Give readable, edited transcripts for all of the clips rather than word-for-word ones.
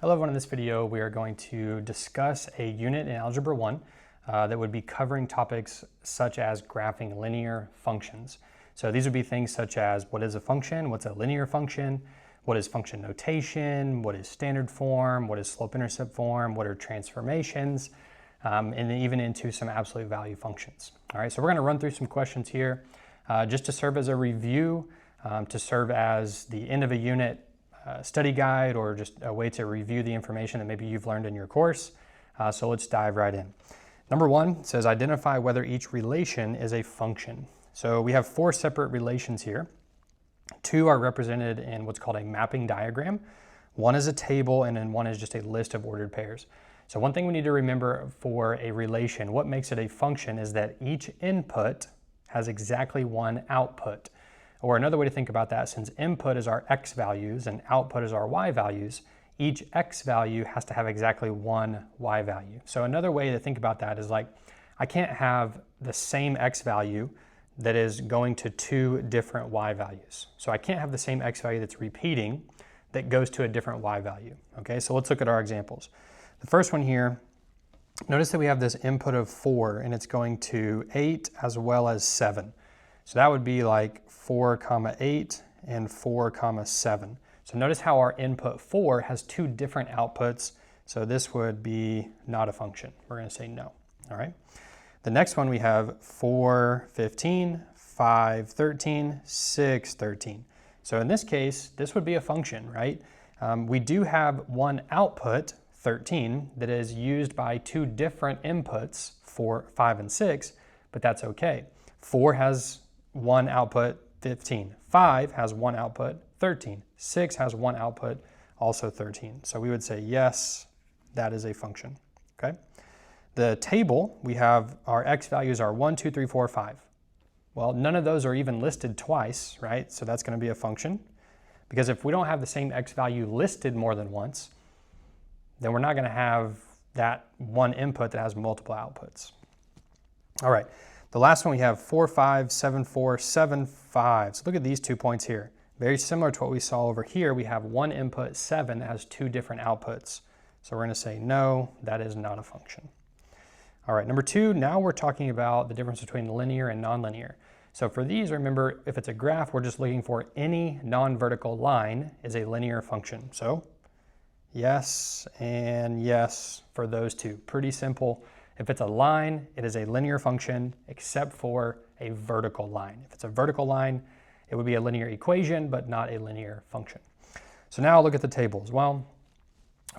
Hello everyone, in this video we are going to discuss a unit in Algebra 1 that would be covering topics such as graphing linear functions. So these would be things such as what is a function, what's a linear function, what is function notation, what is standard form, what is slope-intercept form, what are transformations, and then even into some absolute value functions. All right, so we're going to run through some questions here just to serve as a review, to serve as the end of a unit study guide, or just a way to review the information that maybe you've learned in your course. So let's dive right in. Number one says identify whether each relation is a function. So we have four separate relations here. Two are represented in what's called a mapping diagram. One is a table, and then one is just a list of ordered pairs. So one thing we need to remember for a relation, what makes it a function, is that each input has exactly one output. Or another way to think about that, since input is our x values and output is our y values, each x value has to have exactly one y value. So another way to think about that is like, I can't have the same x value that is going to two different y values. So I can't have the same x value that's repeating that goes to a different y value. Okay, so let's look at our examples. The first one here, notice that we have this input of 4 and it's going to 8 as well as 7. So that would be like 4, 8 and 4, 7. So notice how our input 4 has two different outputs. So this would be not a function. We're going to say no. All right. The next one we have 4, 15, 5, 13, 6, 13. So in this case, this would be a function, right? We do have one output, 13, that is used by two different inputs, 4, 5, and 6, but that's okay. 4 has one output, 15. 5 has one output, 13. 6 has one output, also 13. So we would say, yes, that is a function, okay? The table, we have our x values are 1, 2, 3, 4, 5. Well, none of those are even listed twice, right? So that's going to be a function. Because if we don't have the same x value listed more than once, then we're not going to have that one input that has multiple outputs. All right. The last one we have 4, 5, 7, 4, 7, 5. So look at these 2 points here. Very similar to what we saw over here. We have one input, 7, that has two different outputs. So we're going to say no, that is not a function. All right, number 2, now we're talking about the difference between linear and nonlinear. So for these, remember, if it's a graph, we're just looking for any non-vertical line is a linear function. So yes and yes for those two. Pretty simple. If it's a line, it is a linear function, except for a vertical line. If it's a vertical line, it would be a linear equation, but not a linear function. So now look at the tables. Well,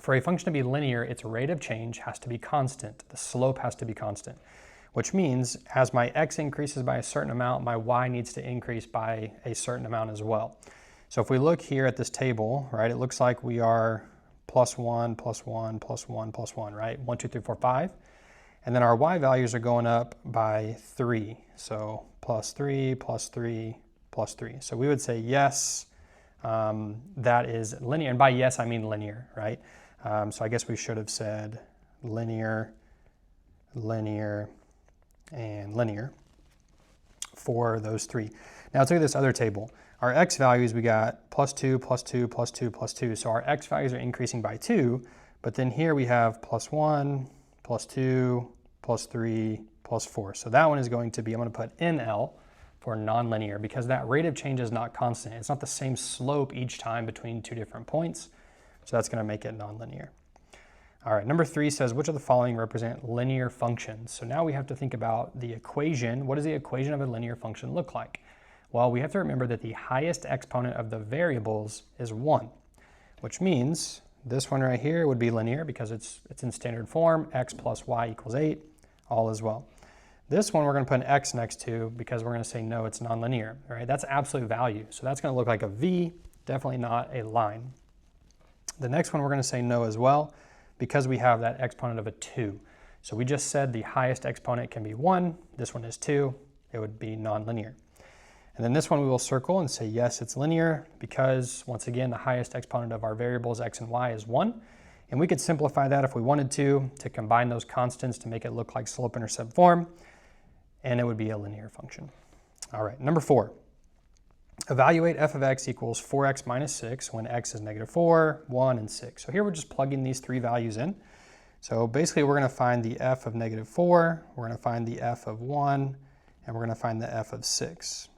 for a function to be linear, its rate of change has to be constant. The slope has to be constant, which means as my x increases by a certain amount, my y needs to increase by a certain amount as well. So if we look here at this table, right, it looks like we are plus 1, plus 1, plus 1, plus 1, right? 1, 2, 3, 4, 5. And then our y values are going up by 3. So plus 3, plus 3, plus 3. So we would say yes, that is linear. And by yes, I mean linear, right? So I guess we should have said linear, linear, and linear for those three. Now let's look at this other table. Our x values, we got plus 2, plus 2, plus 2, plus 2. So our x values are increasing by 2. But then here we have plus 1, plus 2, plus 3, plus 4. So that one is going to be, I'm going to put NL for nonlinear, because that rate of change is not constant. It's not the same slope each time between two different points. So that's going to make it nonlinear. All right, number 3 says, which of the following represent linear functions? So now we have to think about the equation. What does the equation of a linear function look like? Well, we have to remember that the highest exponent of the variables is 1, which means this one right here would be linear because it's in standard form, x plus y equals 8, all as well. This one we're going to put an x next to because we're going to say no, it's nonlinear, right? That's absolute value. So that's going to look like a v, definitely not a line. The next one we're going to say no as well because we have that exponent of a 2. So we just said the highest exponent can be 1, this one is 2, it would be nonlinear. And then this one we will circle and say yes, it's linear because, once again, the highest exponent of our variables x and y is 1. And we could simplify that if we wanted to combine those constants to make it look like slope-intercept form, and it would be a linear function. All right, number 4. Evaluate f of x equals 4x minus 6 when x is negative 4, 1, and 6. So here we're just plugging these three values in. So basically we're going to find the f of negative 4, we're going to find the f of 1, and we're going to find the f of 6.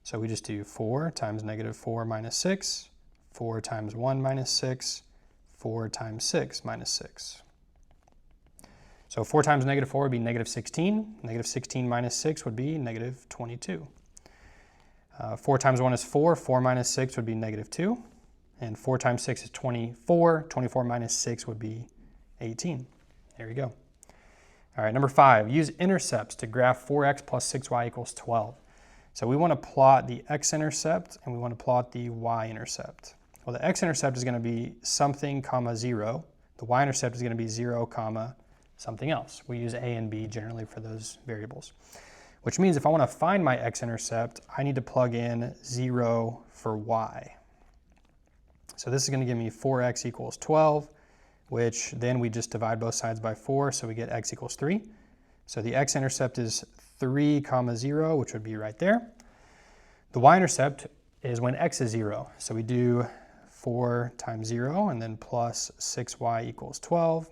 So we just do 4 times negative 4 minus 6, 4 times 1 minus 6, 4 times 6 minus 6. So 4 times negative 4 would be negative 16. Negative 16 minus 6 would be negative 22. 4 times 1 is 4. 4 minus 6 would be negative 2. And 4 times 6 is 24. 24 minus 6 would be 18. There you go. All right, number 5. Use intercepts to graph 4x plus 6y equals 12. So we want to plot the x-intercept and we want to plot the y-intercept. Well, the x-intercept is going to be something, comma, 0. The y-intercept is going to be 0, comma, something else. We use a and b generally for those variables. Which means if I want to find my x-intercept, I need to plug in 0 for y. So this is going to give me 4x equals 12, which then we just divide both sides by 4, so we get x equals 3. So the x-intercept is 3, comma, 0, which would be right there. The y-intercept is when x is 0. So we do 4 times 0 and then plus 6y equals 12.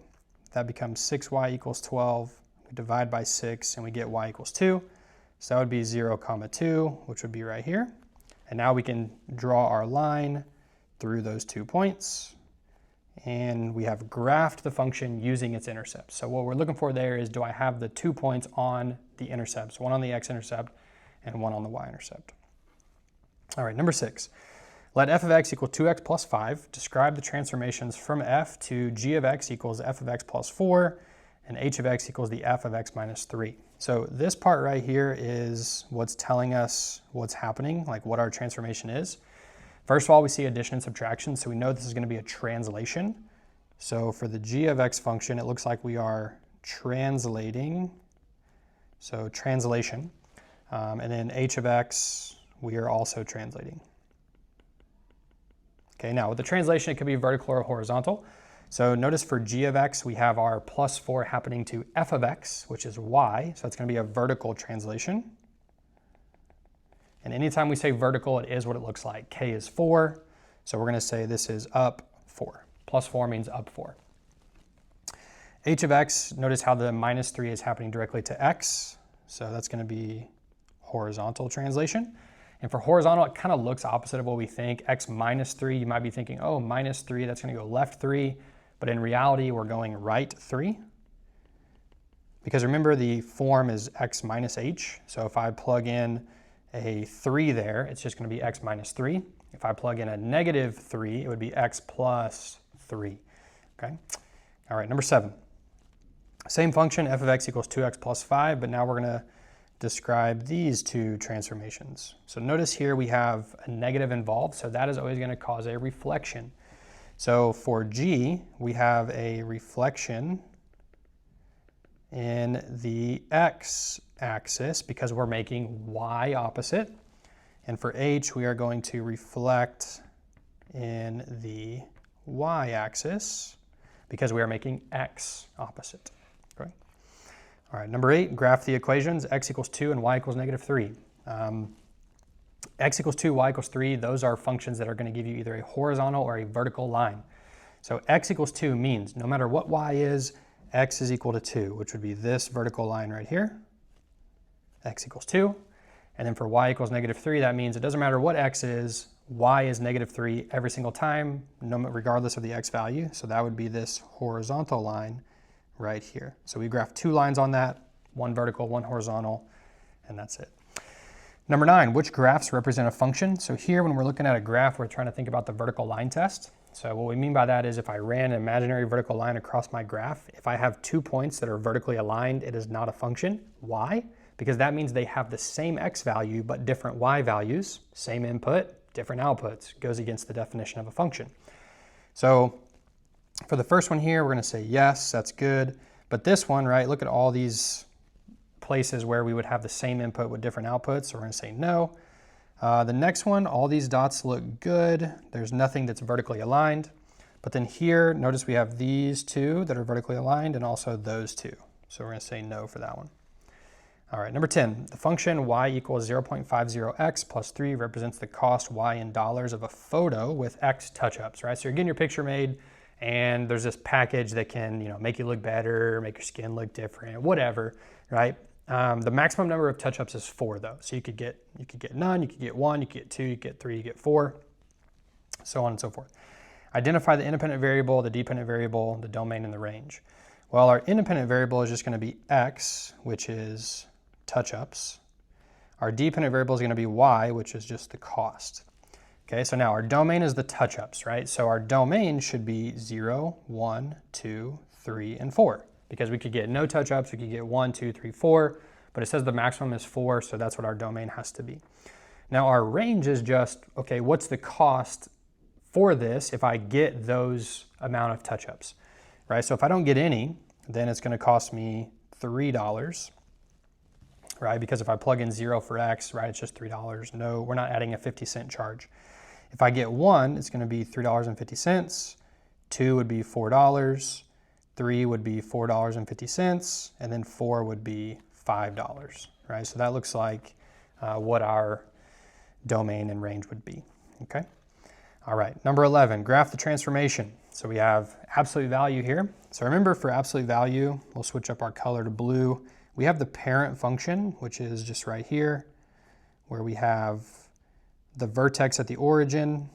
That becomes 6y equals 12. We divide by 6 and we get y equals 2. So that would be 0, comma, 2, which would be right here. And now we can draw our line through those 2 points. And we have graphed the function using its intercepts. So what we're looking for there is, do I have the 2 points on the intercepts, one on the x-intercept and one on the y-intercept. All right, number 6. Let f of x equal 2x plus 5. Describe the transformations from f to g of x equals f of x plus 4 and h of x equals the f of x minus 3. So this part right here is what's telling us what's happening, like what our transformation is. First of all, we see addition and subtraction, so we know this is going to be a translation. So for the g of x function, it looks like we are translating, so translation. And then h of x, we are also translating. Okay, now with the translation, it could be vertical or horizontal. So notice for g of x, we have our plus 4 happening to f of x, which is y. So it's going to be a vertical translation. And anytime we say vertical, it is what it looks like. K is 4. So we're going to say this is up 4. Plus 4 means up 4. H of x, notice how the minus 3 is happening directly to x. So that's going to be horizontal translation. And for horizontal, it kind of looks opposite of what we think. X minus 3, you might be thinking, oh, minus 3, that's going to go left 3. But in reality, we're going right 3. Because remember, the form is x minus h. So if I plug in a 3 there, it's just going to be x minus 3. If I plug in a negative 3, it would be x plus 3. Okay? All right, number 7. Same function, f of x equals 2x plus 5, but now we're going to describe these two transformations. So notice here we have a negative involved, so that is always going to cause a reflection. So for g, we have a reflection in the x-axis because we're making y opposite. And for h, we are going to reflect in the y-axis because we are making x opposite. Okay? All right, number 8, graph the equations, x equals 2 and y equals negative 3. X equals 2, y equals 3, those are functions that are going to give you either a horizontal or a vertical line. So x equals 2 means no matter what y is, x is equal to 2, which would be this vertical line right here. X equals 2. And then for y equals negative 3, that means it doesn't matter what x is, y is negative 3 every single time, regardless of the x value. So that would be this horizontal line right here. So we graph 2 lines on that, one vertical, one horizontal, and that's it. Number 9, which graphs represent a function? So here when we're looking at a graph, we're trying to think about the vertical line test. So what we mean by that is if I ran an imaginary vertical line across my graph, if I have 2 points that are vertically aligned, it is not a function. Why? Because that means they have the same x value but different y values, same input, different outputs. Goes against the definition of a function. So for the first one here, we're going to say yes, that's good. But this one, right, look at all these places where we would have the same input with different outputs, so we're going to say no. The next one, all these dots look good. There's nothing that's vertically aligned. But then here, notice we have these 2 that are vertically aligned and also those 2. So we're going to say no for that one. All right, number 10, the function y equals 0.50x plus 3 represents the cost y in dollars of a photo with x touch-ups, right? So you're getting your picture made, and there's this package that can, make you look better, make your skin look different, whatever, right? The maximum number of touch-ups is 4, though. So you could get none, you could get 1, you could get 2, you could get 3, you get 4, so on and so forth. Identify the independent variable, the dependent variable, the domain, and the range. Well, our independent variable is just going to be x, which is touch-ups. Our dependent variable is going to be y, which is just the cost. Okay, so now our domain is the touch-ups, right? So our domain should be 0, 1, 2, 3, and 4, because we could get no touch-ups, we could get 1, 2, 3, 4, but it says the maximum is 4, so that's what our domain has to be. Now our range is just, okay, what's the cost for this if I get those amount of touch-ups, right? So if I don't get any, then it's going to cost me $3, right? Because if I plug in 0 for x, right, it's just $3. No, we're not adding a 50-cent charge. If I get 1, it's going to be $3.50. 2 would be $4. 3 would be $4.50, and then 4 would be $5, right? So that looks like what our domain and range would be, okay? All right, number 11, graph the transformation. So we have absolute value here. So remember, for absolute value, we'll switch up our color to blue. We have the parent function, which is just right here, where we have the vertex at the origin,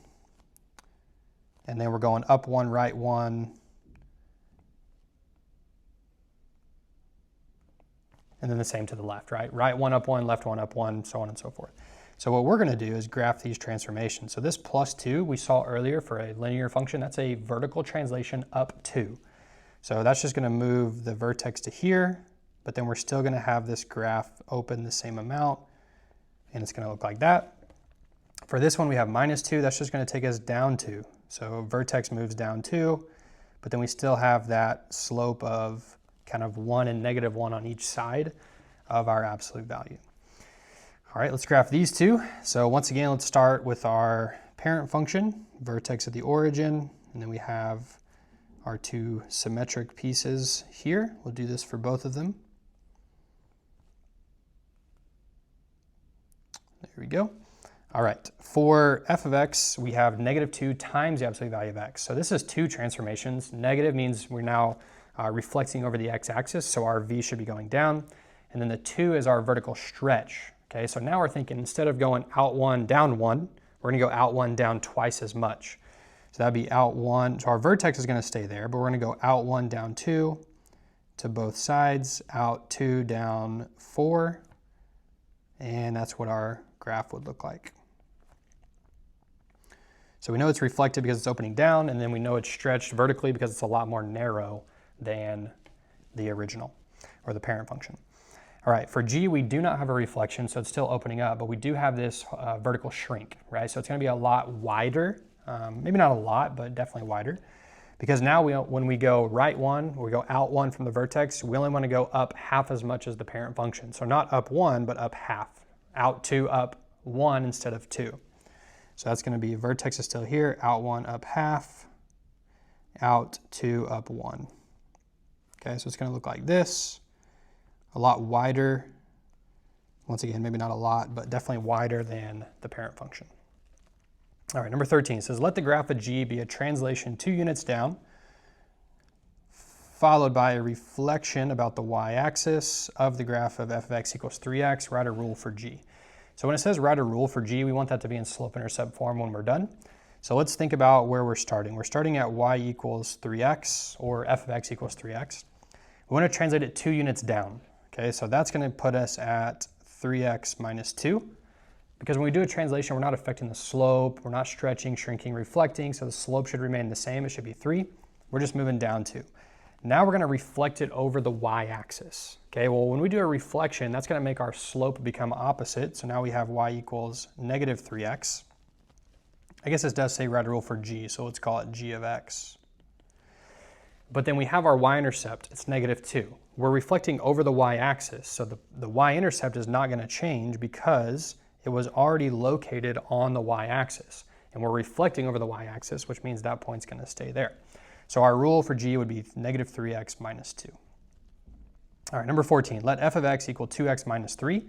and then we're going up 1, right 1, and then the same to the left, right? Right 1, up 1, left 1, up 1, so on and so forth. So what we're going to do is graph these transformations. So this +2 we saw earlier for a linear function, that's a vertical translation up 2. So that's just going to move the vertex to here, but then we're still going to have this graph open the same amount, and it's going to look like that. For this one, we have -2. That's just going to take us down 2. So vertex moves down 2, but then we still have that slope of kind of 1 and -1 on each side of our absolute value. All right, let's graph these two. So once again, let's start with our parent function, vertex at the origin, and then we have our two symmetric pieces here. We'll do this for both of them. There we go. All right, for f of x, we have -2 times the absolute value of x. So this is two transformations. Negative means we're now reflecting over the x-axis, so our v should be going down. And then the 2 is our vertical stretch. Okay, so now we're thinking instead of going out 1, down 1, we're going to go out 1, down twice as much. So that'd be out 1. So our vertex is going to stay there, but we're going to go out 1, down 2 to both sides, out 2, down 4, and that's what our graph would look like. So we know it's reflected because it's opening down, and then we know it's stretched vertically because it's a lot more narrow than the original or the parent function. All right, for G, we do not have a reflection, so it's still opening up, but we do have this vertical shrink, right? So it's going to be a lot wider, maybe not a lot, but definitely wider, because now when we go right 1, we go out 1 from the vertex, we only want to go up half as much as the parent function. So not up 1, but up half. Out 2, up 1 instead of 2. So that's going to be vertex is still here, out 1, up half, out 2, up 1. Okay, so it's going to look like this. A lot wider. Once again, maybe not a lot, but definitely wider than the parent function. All right, number 13 says, let the graph of G be a translation 2 units down, followed by a reflection about the y-axis of the graph of f of x equals 3x. Write a rule for G. So when it says write a rule for G, we want that to be in slope-intercept form when we're done. So let's think about where we're starting. We're starting at y equals 3x, or f of x equals 3x. We want to translate it 2 units down. Okay, so that's going to put us at 3x minus 2. Because when we do a translation, we're not affecting the slope, we're not stretching, shrinking, reflecting, so the slope should remain the same. It should be 3. We're just moving down 2. Now we're going to reflect it over the y-axis. Okay, well, when we do a reflection, that's going to make our slope become opposite. So now we have y equals negative 3x. I guess this does say write a rule for G, so let's call it G of x. But then we have our y-intercept, it's negative 2. We're reflecting over the y-axis, so the y-intercept is not going to change because it was already located on the y-axis. And we're reflecting over the y-axis, which means that point's going to stay there. So our rule for G would be negative 3x minus 2. All right, number 14, let f of x equal 2x minus 3.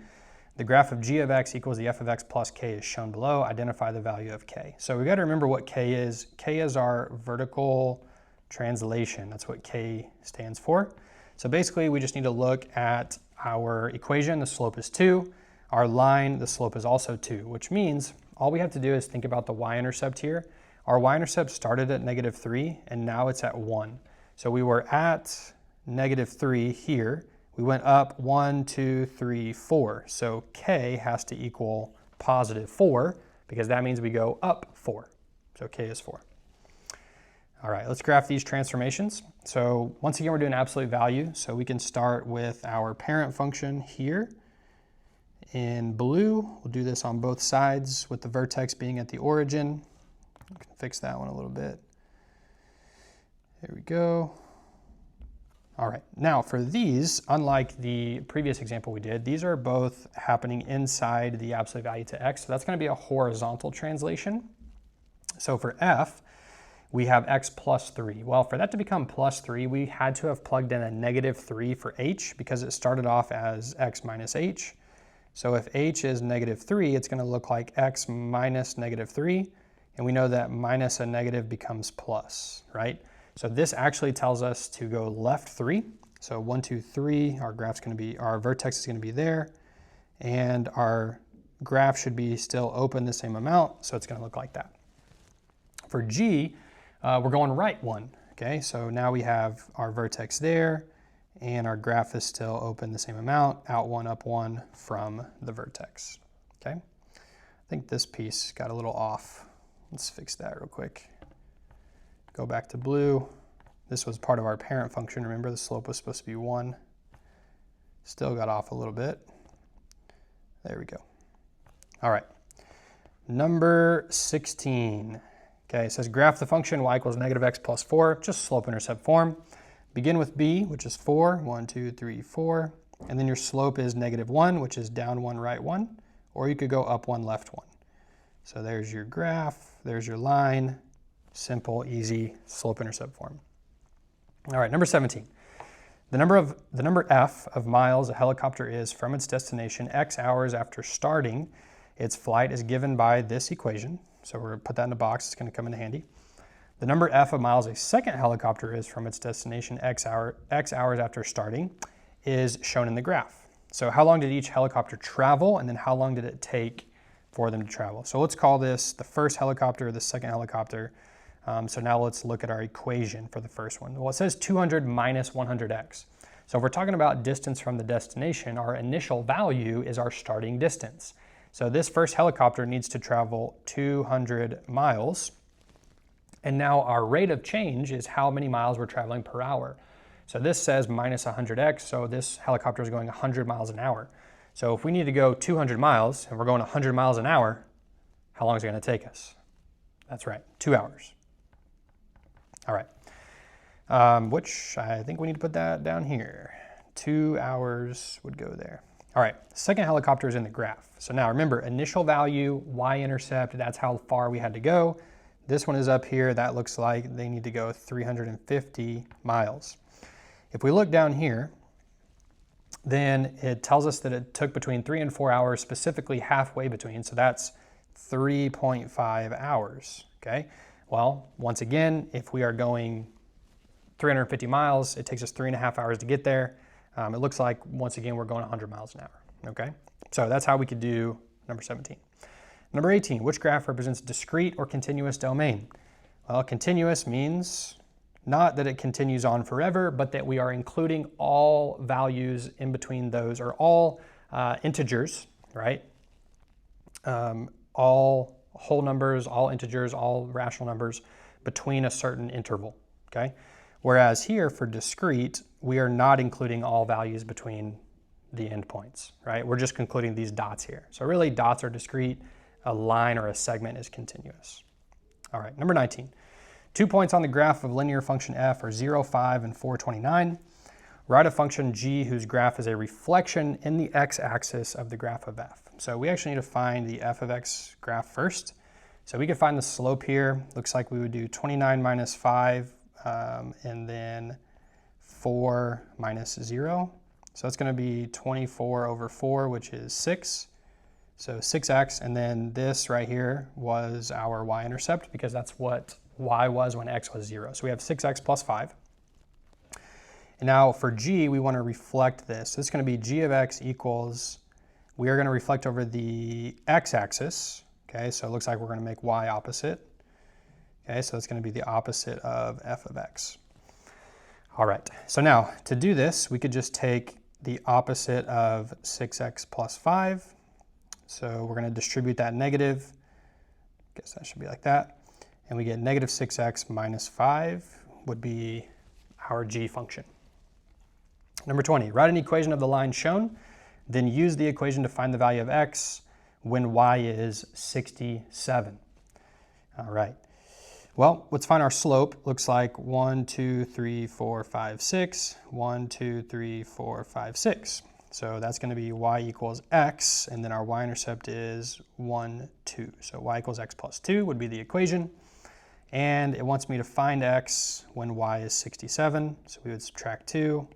The graph of g of x equals the f of x plus k is shown below. Identify the value of k. So we got to remember what k is. K is our vertical translation. That's what k stands for. So basically, we just need to look at our equation. The slope is 2. Our line, the slope is also 2, which means all we have to do is think about the y-intercept here. Our y-intercept started at -3, and now it's at 1. So we were at -3 here. We went up 1, 2, 3, 4. So k has to equal +4 because that means we go up 4. So k is 4. All right, let's graph these transformations. So once again, we're doing absolute value. So we can start with our parent function here. In blue, we'll do this on both sides with the vertex being at the origin. We can fix that one a little bit. There we go. All right, now for these, unlike the previous example we did, these are both happening inside the absolute value to x, so that's going to be a horizontal translation. So for f, we have x plus 3. Well, for that to become plus 3, we had to have plugged in a -3 for h because it started off as x minus h. So if h is -3, it's going to look like x minus -3, and we know that minus a negative becomes plus, right? So this actually tells us to go left 3. So 1, 2, 3, our vertex is going to be there, and our graph should be still open the same amount, so it's going to look like that. For g, we're going right 1, okay? So now we have our vertex there, and our graph is still open the same amount, out 1, up 1 from the vertex, okay? I think this piece got a little off. Let's fix that real quick. Go back to blue. This was part of our parent function. Remember, the slope was supposed to be 1. Still got off a little bit. There we go. All right. Number 16. Okay, it says graph the function y equals -x plus 4, just slope-intercept form. Begin with b, which is 4. 1, 2, 3, 4. And then your slope is -1, which is down 1, right 1. Or you could go up 1, left 1. So there's your graph. There's your line. Simple, easy slope-intercept form. All right, number 17. The number f of miles a helicopter is from its destination x hours after starting its flight is given by this equation. So we're going to put that in a box. It's going to come in handy. The number f of miles a second helicopter is from its destination x hours after starting is shown in the graph. So how long did each helicopter travel, and then how long did it take for them to travel? So let's call this the first helicopter, the second helicopter. So now let's look at our equation for the first one. Well, it says 200 minus 100x. So if we're talking about distance from the destination, our initial value is our starting distance. So this first helicopter needs to travel 200 miles. And now our rate of change is how many miles we're traveling per hour. So this says minus 100x, so this helicopter is going 100 miles an hour. So if we need to go 200 miles and we're going 100 miles an hour, how long is it going to take us? That's right, 2 hours. All right, which I think we need to put that down here. 2 hours would go there. All right, second helicopter is in the graph. So now remember, initial value, y-intercept, that's how far we had to go. This one is up here. That looks like they need to go 350 miles. If we look down here, then it tells us that it took between 3 and 4 hours, specifically halfway between. So that's 3.5 hours, okay? Well, once again, if we are going 350 miles, it takes us 3.5 hours to get there. It looks like, once again, we're going 100 miles an hour, okay? So that's how we could do number 17. Number 18, which graph represents discrete or continuous domain? Well, continuous means not that it continues on forever, but that we are including all values in between those, or all integers, right? All whole numbers, all integers, all rational numbers between a certain interval, okay? Whereas here for discrete, we are not including all values between the endpoints, right? We're just including these dots here. So really dots are discrete, a line or a segment is continuous. All right, number 19. 2 points on the graph of linear function f are 0, 5, and 429. Write a function g whose graph is a reflection in the x-axis of the graph of f. So we actually need to find the f of x graph first. So we could find the slope here. Looks like we would do 29 minus 5 and then 4 minus 0. So that's going to be 24 over 4, which is 6. So 6x, and then this right here was our y-intercept because that's what y was when x was 0. So we have 6x plus 5. And now for g, we want to reflect this. So this is going to be g of x equals, we are going to reflect over the x-axis. Okay, so it looks like we're going to make y opposite. Okay, so it's going to be the opposite of f of x. All right, so now to do this, we could just take the opposite of 6x plus 5. So we're going to distribute that negative. I guess that should be like that. And we get negative 6x minus 5 would be our g function. Number 20, write an equation of the line shown, then use the equation to find the value of x when y is 67. All right. Well, let's find our slope. Looks like 1, 2, 3, 4, 5, 6. 1, 2, 3, 4, 5, 6. So that's going to be y equals x, and then our y-intercept is 1, 2. So y equals x plus 2 would be the equation. And it wants me to find x when y is 67. So we would subtract 2,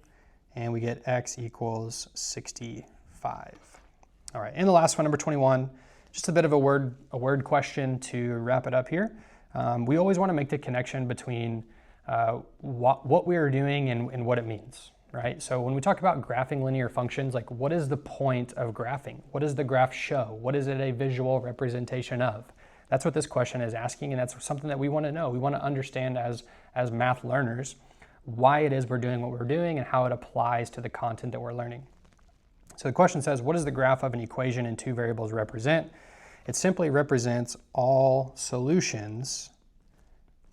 and we get x equals 65. All right, and the last one, number 21, just a bit of a word question to wrap it up here. We always want to make the connection between what we are doing and what it means. Right? So when we talk about graphing linear functions, like what is the point of graphing? What does the graph show? What is it a visual representation of? That's what this question is asking, and that's something that we want to know. We want to understand as math learners why it is we're doing what we're doing and how it applies to the content that we're learning. So the question says, what does the graph of an equation in two variables represent? It simply represents all solutions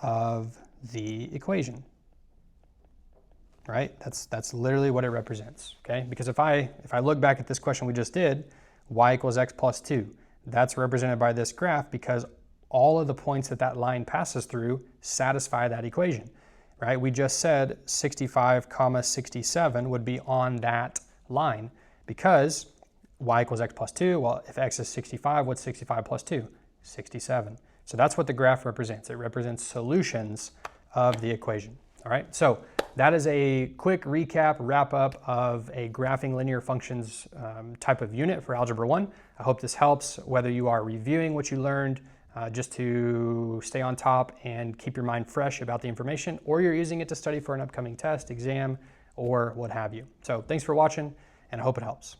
of the equation. Right? That's literally what it represents, okay? Because if I look back at this question we just did, y equals x plus 2, that's represented by this graph because all of the points that line passes through satisfy that equation, right? We just said 65, 67 would be on that line because y equals x plus 2, well, if x is 65, what's 65 plus 2? 67. So that's what the graph represents. It represents solutions of the equation, all right? So that is a quick recap, wrap up of a graphing linear functions type of unit for Algebra 1. I hope this helps, whether you are reviewing what you learned just to stay on top and keep your mind fresh about the information, or you're using it to study for an upcoming test, exam, or what have you. So thanks for watching, and I hope it helps.